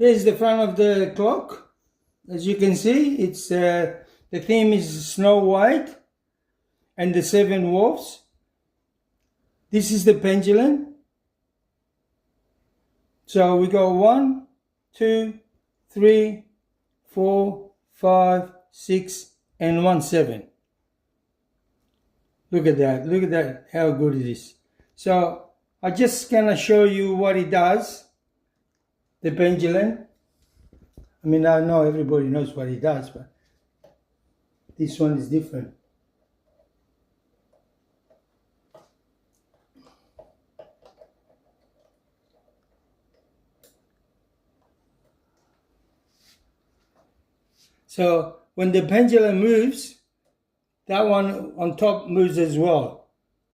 Here's the front of the clock. As you can see, it's the theme is Snow White and the Seven Dwarfs. This is the pendulum. So we go 1, 2, 3, 4, 5, 6, and 1, 7. Look at that. Look at that. How good it is. So I just gonna show you what it does. The pendulum. I mean, I know everybody knows what it does, but this one is different. So when the pendulum moves, that one on top moves as well.